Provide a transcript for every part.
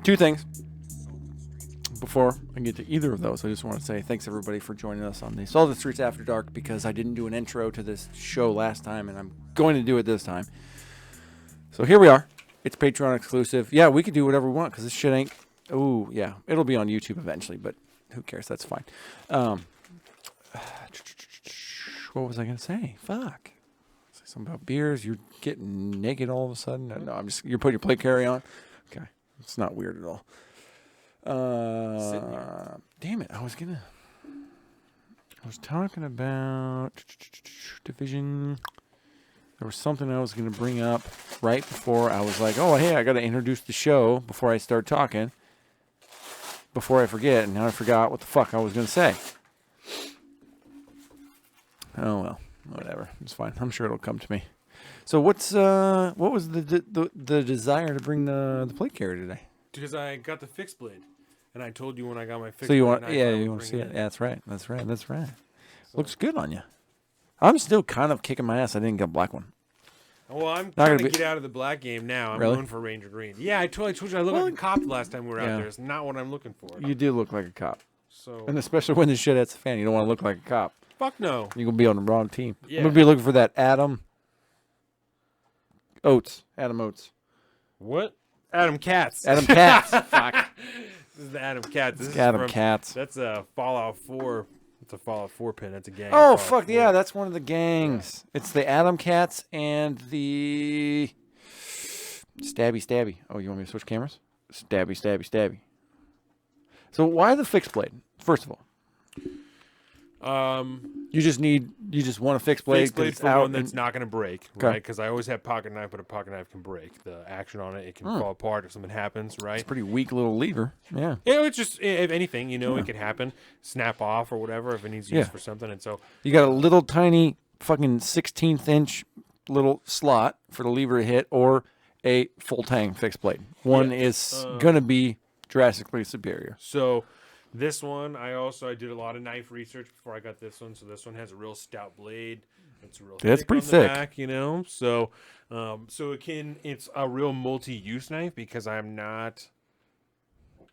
Two things. Before I get to either of those, I just want to say thanks everybody for joining us on the Solid Streets After Dark, because I didn't do an intro to this show last time, and I'm going to do it this time. So here we are. It's Patreon exclusive. Yeah, we could do whatever we want because this shit ain't... Ooh, yeah. It'll be on YouTube eventually, but who cares? That's fine. What was I going to say? Fuck. Say something about beers. You're getting naked all of a sudden. No, I'm just... You're putting your plate carry on. Okay. It's not weird at all. Damn it. I was talking about division. There was something I was going to bring up right before I was like, oh, hey, I got to introduce the show before I start talking. Before I forget. And now I forgot what the fuck I was going to say. Oh, well, whatever. It's fine. I'm sure it'll come to me. So what was the desire to bring the plate carrier today? Because I got the fixed blade, and I told you when I got my fixed blade. So you want to see it? Yeah, that's right. So. Looks good on you. I'm still kind of kicking my ass. I didn't get a black one. Well, I'm trying to get out of the black game now. I'm going for Ranger Green. Yeah, I told you I looked like a cop the last time we were out there. It's not what I'm looking for. You do look like a cop. And especially when the shit hits the fan, you don't want to look like a cop. Fuck no. You're going to be on the wrong team. Yeah. I'm going to be looking for that Adam Oates. What? Adam Katz. Fuck. This is the Adam Katz. This is Adam Katz. That's a Fallout 4. It's a Fallout 4 pin. That's a gang. Oh, fuck 4. Yeah. That's one of the gangs. Yeah. It's the Adam Katz and the Stabby. Oh, you want me to switch cameras? Stabby. So why the fixed blade, first of all? You just want a fixed blade. Fixed blade for one that's not going to break, right? Because I always have pocket knife, but a pocket knife can break. The action on it can fall apart if something happens, right? It's a pretty weak little lever. Yeah. Yeah, it's just, if anything, it could happen. Snap off or whatever if it needs use for something. And so you got a little tiny fucking 16th inch little slot for the lever to hit, or a full tang fixed blade. One is going to be drastically superior. So this one, I did a lot of knife research before I got this one. So this one has a real stout blade. It's real. That's pretty thick. Back, So, it's a real multi-use knife because I'm not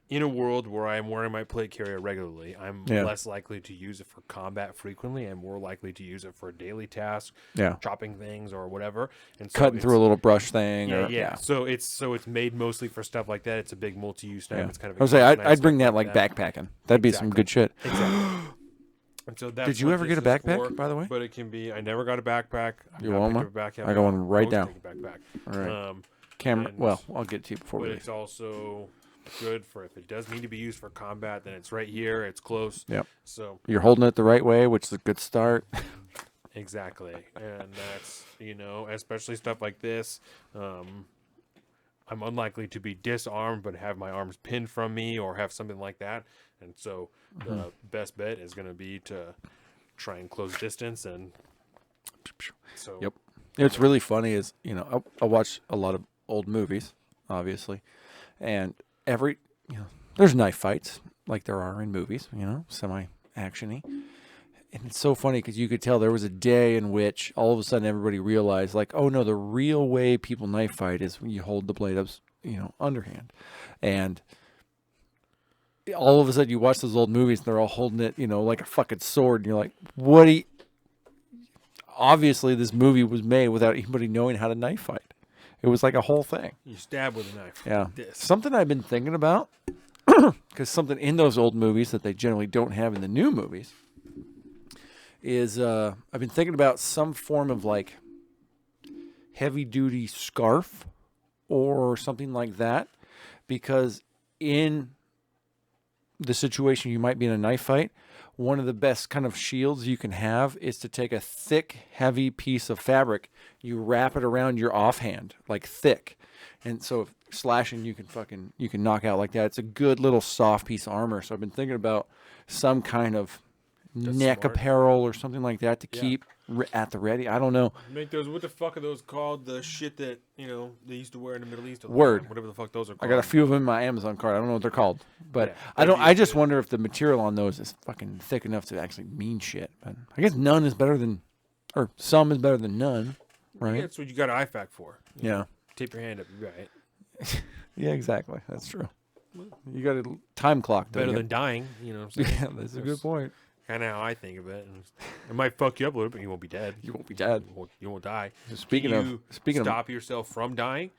in a world where I'm wearing my plate carrier regularly. I'm less likely to use it for combat frequently. I'm more likely to use it for a daily task, chopping things or whatever, and so cutting through a little brush thing. So it's made mostly for stuff like that. It's a big multi-use knife. It's kind of. I was saying I'd bring that like backpacking. That'd be some good shit. Exactly. And so that's Did you ever get a backpack, by the way? But it can be. I never got a backpack. You want one? I got one right now. Take a backpack. All right. Camera. Well, I'll get to you before. But it's also good for if it does need to be used for combat. Then it's right here. It's close. Yep. So you're holding it the right way, which is a good start. Exactly, and that's especially stuff like this. I'm unlikely to be disarmed, but have my arms pinned from me or have something like that. And so the best bet is going to be to try and close distance. And so, yep. It's really funny is, I watch a lot of old movies, obviously, and there's knife fights like there are in movies, semi-action-y. And it's so funny because you could tell there was a day in which all of a sudden everybody realized, like, oh no, the real way people knife fight is when you hold the blade up, underhand. And all of a sudden you watch those old movies and they're all holding it, like a fucking sword. And you're like, obviously this movie was made without anybody knowing how to knife fight. It was like a whole thing. You stab with a knife. Yeah. Like this. Something I've been thinking about, because something in those old movies that they generally don't have in the new movies, is I've been thinking about some form of like heavy duty scarf or something like that, because in the situation you might be in a knife fight, one of the best kind of shields you can have is to take a thick, heavy piece of fabric, you wrap it around your offhand, like thick. And so if slashing, you can knock out like that. It's a good little soft piece of armor. So I've been thinking about some kind of neck apparel or something like that to keep at the ready. I don't know. Make those. What the fuck are those called? The shit that they used to wear in the Middle East. Word. Whatever the fuck those are called. I got a few of them in my Amazon cart. I don't know what they're called, but I just wonder if the material on those is fucking thick enough to actually mean shit. But I guess none is better than, or some is better than none, right? Yeah, that's what you got an IFAC for. Yeah. Tape your hand up. You're right. Yeah, exactly. That's true. You got a time clock. Better than dying, you know what I'm saying? Yeah, that's a good point. Kind of how I think of it. And it might fuck you up a little bit, but you won't be dead. You won't be dead. You won't die. Speaking Can of you speaking stop yourself from dying?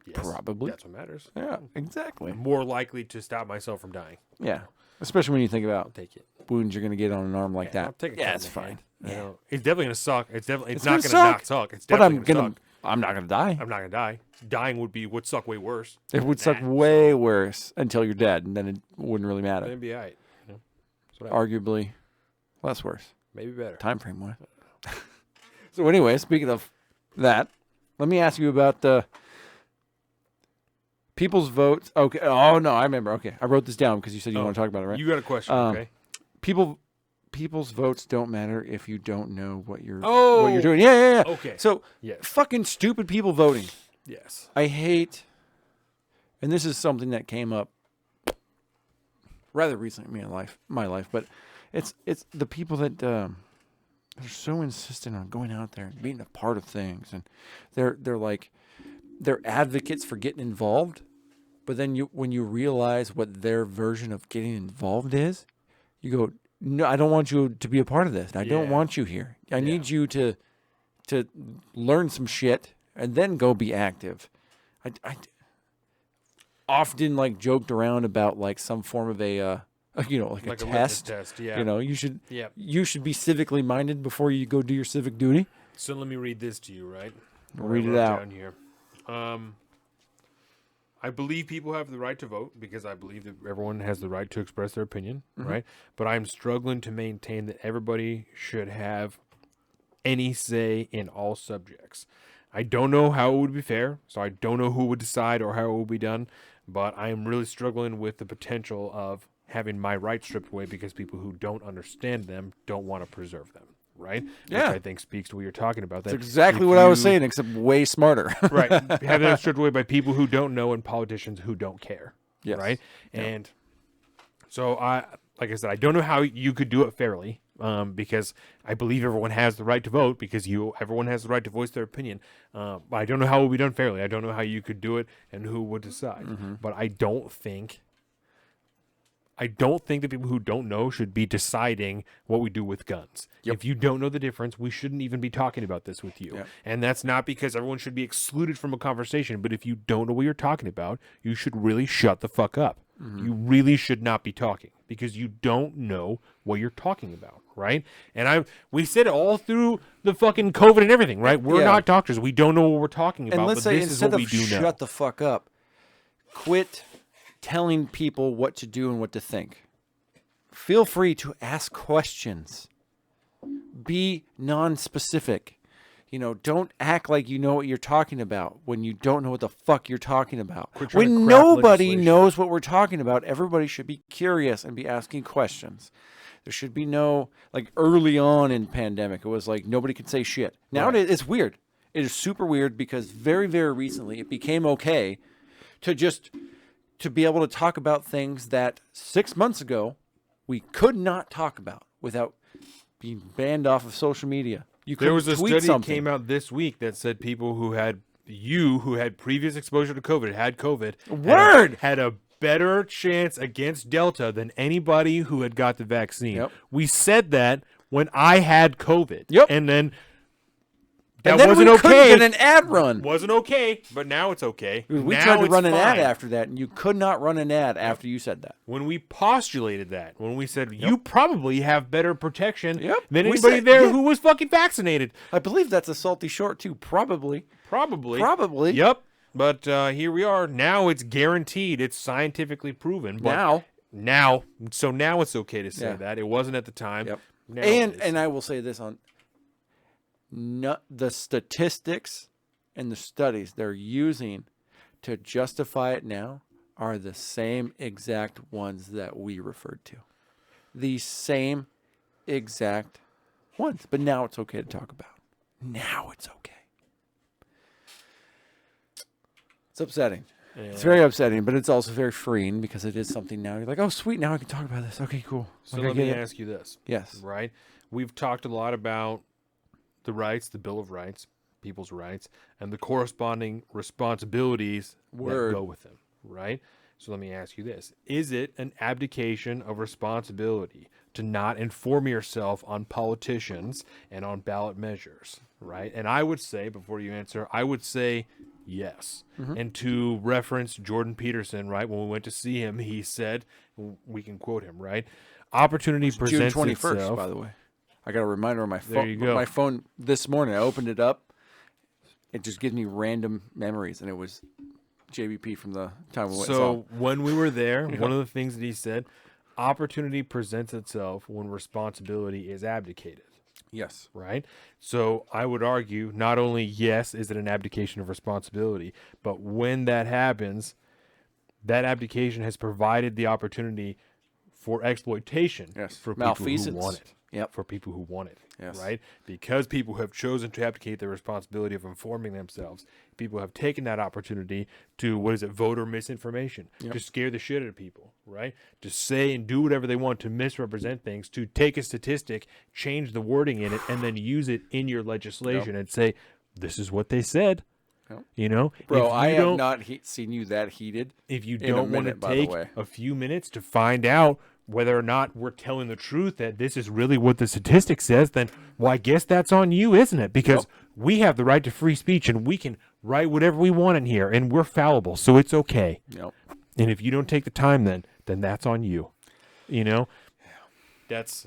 Yes, Probably. That's what matters. yeah, exactly. I'm more likely to stop myself from dying. Yeah, especially when you think I'll about take it. wounds you're gonna get on an arm like I'll that. take it. Yeah, it's fine. You Yeah. know, it's definitely gonna suck. It's not gonna gonna suck. not suck. It's But definitely gonna suck. I'm not gonna die. I'm not gonna die. Dying would suck way worse. It would suck that, way worse until you're dead, and then it wouldn't really matter. Then it'd be alright. You know? That's what I- Arguably, less worse. maybe better. Time frame wise. So anyway, speaking of that, let me ask you about the people's votes. Okay. Oh no, I remember. Okay, I wrote this down because you said you Oh, want to talk about it, right? You got a question? Okay. People's votes don't matter if you don't know what you're Oh! doing. Yeah. Okay. So Yes. fucking stupid people voting. Yes. I hate, and this is something that came up rather recently in my life, but it's the people that are so insistent on going out there and being a part of things, and they're advocates for getting involved, but then when you realize what their version of getting involved is, you go, no, I don't want you to be a part of this. I don't Yeah. want you here. I need you to learn some shit and then go be active. I often joked around about some form of a like a litmus test. test. Yeah. You should Yeah. you should be civically minded before you go do your civic duty. So let me read this to you, right? Read I it wrote out. down here. I believe people have the right to vote because I believe that everyone has the right to express their opinion, right? But I'm struggling to maintain that everybody should have any say in all subjects. I don't know how it would be fair, so I don't know who would decide or how it will be done, but I am really struggling with the potential of having my rights stripped away because people who don't understand them don't want to preserve them, right? Yeah. Which I think speaks to what you're talking about. That's exactly what I was saying, except way smarter. Right. Having it stripped away by people who don't know and politicians who don't care. Yes. Right. Yeah. And so like I said, I don't know how you could do it fairly, because I believe everyone has the right to vote because everyone has the right to voice their opinion. But I don't know how it would be done fairly. I don't know how you could do it and who would decide. But I don't think that people who don't know should be deciding what we do with guns. Yep. If you don't know the difference, we shouldn't even be talking about this with you. Yep. And that's not because everyone should be excluded from a conversation, but if you don't know what you're talking about, you should really shut the fuck up. You really should not be talking because you don't know what you're talking about, right? And we said it all through the fucking COVID and everything, right? We're Yeah. not doctors. We don't know what we're talking about, And let's but say this is what instead we of do shut know. the fuck up, quit telling people what to do and what to think. Feel free to ask questions. Be non-specific. Don't act like you know what you're talking about when you don't know what the fuck you're talking about. Quit trying to When craft nobody legislation. knows what we're talking about, everybody should be curious and be asking questions. There should be no, early on in pandemic, it was nobody could say shit. Nowadays, it's weird. It is super weird because very, very recently it became okay to be able to talk about things that 6 months ago we could not talk about without being banned off of social media. You There was a tweet study something. that came out this week that said people who had previous exposure to COVID, had COVID, had a better chance against Delta than anybody who had got the vaccine. Yep. We said that when I had COVID. Yep. And then And that then wasn't we couldn't okay. get an ad run. Wasn't okay, but now it's okay. We Now tried to it's run an ad fine. after that, and you could not run an ad after you said that. When we postulated that, when we said you probably have better protection Yep. than We anybody said- there yeah. who was fucking vaccinated. I believe that's a salty short too. Probably. Probably. Yep. But here we are. Now it's guaranteed. It's scientifically proven. But Now. So now it's okay to say Yeah. that. It wasn't at the time. Yep. Now it is. And I will say this on the statistics and the studies they're using to justify it now are the same exact ones that we referred to. The same exact ones. But now it's okay to talk about. Now it's okay. It's upsetting. Yeah. It's very upsetting, but it's also very freeing because it is something now. You're like, oh, sweet, now I can talk about this. Okay, cool. So Okay, let me get it. ask you this. Yes. Right? We've talked a lot about the rights, the Bill of Rights, people's rights, and the corresponding responsibilities that go with them. right? So let me ask you this. Is it an abdication of responsibility to not inform yourself on politicians and on ballot measures, right? And I would say, before you answer, I would say yes. And to reference Jordan Peterson, right, when we went to see him, he said, we can quote him, right? Opportunity June presents 21st, itself. by the way. I got a reminder on my phone. There you go. My phone this morning, I opened it up. It just gives me random memories, and it was JBP from the time we went and saw him. So when we were there, one of the things that he said, opportunity presents itself when responsibility is abdicated, Yes. right? So I would argue not only, yes, is it an abdication of responsibility, but when that happens, that abdication has provided the opportunity for exploitation Yes. for people who Malfeasance. want it. Yep. For people who want it, Yes. right? Because people have chosen to abdicate their responsibility of informing themselves. People have taken that opportunity to, voter misinformation, to scare the shit out of people, right? To say and do whatever they want to misrepresent things, to take a statistic, change the wording in it, and then use it in your legislation and say, this is what they said. Yep. You know, Bro, If you I have don't- not seen you that heated. if you in a don't want to minute, by the take way. a few minutes to find out whether or not we're telling the truth, that this is really what the statistic says, then, well, I guess that's on you, isn't it? Because we have the right to free speech and we can write whatever we want in here and we're fallible, so it's okay. Yep. And if you don't take the time, then that's on you. You know, that's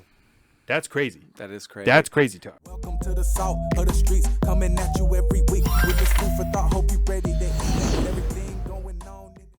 crazy. That is crazy. That's crazy talk. Welcome to the salt of the streets, coming at you every week with this food for thought. Hope you ready to eat everything.